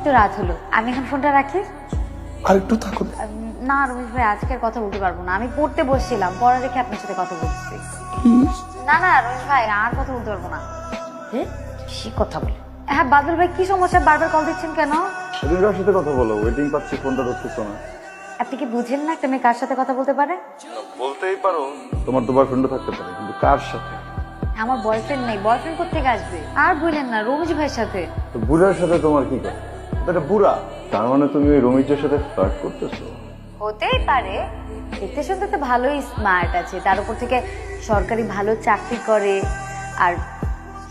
তো রাত হলো, আমি এখন ফোনটা রাখি। আর একটু থাকো। না রমেশ ভাই, আজকে আর কথা বলতে পারবো না, আমি পড়তে বসছিলাম, পড়া রেখে আপনার সাথে কথা বলছি। না না রমেশ ভাই, আর কথা বলতে পারবো না। সে কথা বলে। হ্যাঁ বাদল ভাই, কি সমস্যা, বারবার কল দিচ্ছেন কেন? তুমি কার সাথে কথা বলো? ওয়েটিং পাচ্ছি, ফোনটা ধরতেছো না। আপনি কি বুঝেন না একটা মেয়ে কার সাথে কথা বলতে পারে? বলতেই পারো তোমার তো বয়ফ্রেন্ডও থাকতে পারে, কিন্তু কার সাথে? আমার বয়ফ্রেন্ড নেই, বয়ফ্রেন্ড কোত্থেকে আসবে? আর বললেন না, রমেশ ভাইয়ের সাথে। তো বুড়ার সাথে তোমার কি কথা? এটা বুড়া, তার মানে তুমি ওই রমিজের সাথে ফ্লার্ট করতেছো? হতেই পারে, দেখতে শুনতে তো ভালোই স্মার্ট আছে, তার উপর থেকে সরকারি ভালো চাকরি করে, আর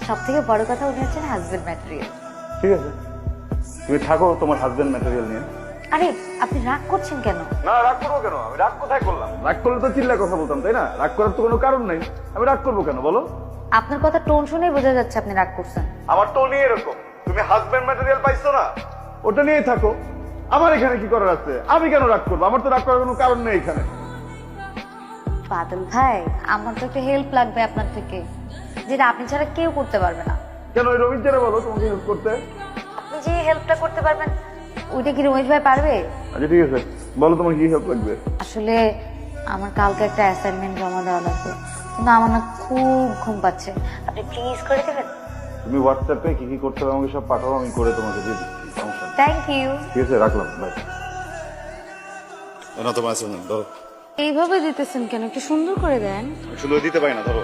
সব থেকে বড় কথা উনি হচ্ছেন হাজবেন্ড ম্যাটেরিয়াল। ঠিক আছে, তুমি থাকো তোমার হাজবেন্ড ম্যাটেরিয়াল নিয়ে। আরে আপনি রাগ করছেন কেন? না রাগ করবো কেন? আমি রাগ কোথায় করলাম? রাগ করলে তো চিল্লায় কথা বলতাম, তাই না? রাগ করার তো কোনো কারণ নেই, আমি রাগ করবো কেন বলো? আপনার কথা টোন শুনেই বোঝা যাচ্ছে আপনি রাগ করছেন। আমার টোনই এরকম। তুমি হাজবেন্ড ম্যাটেরিয়াল পাইছো না, ওটা নিয়েই থাকো। আমার এখানে কি করার আছে? আমি কেন রাগ করবো? আমার তো রাগ করার কোনো কারণ নেই এখানে। বাদল ভাই, আমার তো একটা হেল্প লাগবে আপনার থেকে, যেটা আপনি ছাড়া কেউ করতে পারবে না। কেন? ওই রমিজ যারা বলো তোমাকে হেল্প করতে। আপনি যে হেল্পটা করতে পারবেন, ওইটা কি রমেশ ভাই পারবে? আচ্ছা ঠিক আছে, বলো তোমার কি হেল্প লাগবে। আসলে আমার কালকে একটা অ্যাসাইনমেন্ট জমা দেওয়া লাগবে, কিন্তু আমার না খুব ঘুম পাচ্ছে, আপনি প্লিজ করে দেবেন? তুমি হোয়াটসঅ্যাপে কি কি করতে হবে আমাকে সব পাঠাও, আমি করে তোমাকে দিয়ে দিচ্ছি, সমস্যা নেই। Thank you. ঠিক আছে, রাখলাম, বাই। না তোমার আছে না, ধরো। এইভাবে দিতেছেন কেন, একটু সুন্দর করে দেন। শুধু দিতে পারি না, ধরো।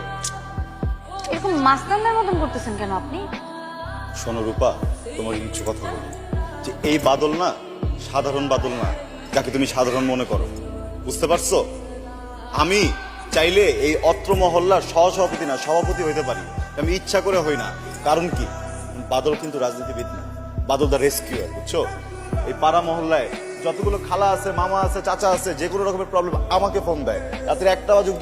এরকম মাস্তানদের মতন করতেছেন কেন আপনি? শোনো রূপা, তোমার কিছু কথা বলি, যে এই বাদল না সাধারণ বাদল না, যাকে তুমি সাধারণ মনে করো, বুঝতে পারছো? আমি চাইলে এই অত্র মহল্লার সহসভাপতি না, সভাপতি হইতে পারি, আমি ইচ্ছা করে হই না। কারণ কি, বাদল কিন্তু রাজনীতিবিদ না, বাদল দা রেস্কিউয়ার, বুঝছো? এই পাড়া মহল্লায় যতগুলো খালা আছে, মামা আছে, চাচা আছে, যে কোনো রকমের প্রবলেম আমাকে ফোন দেয়, রাত্রে 1টা বাজুক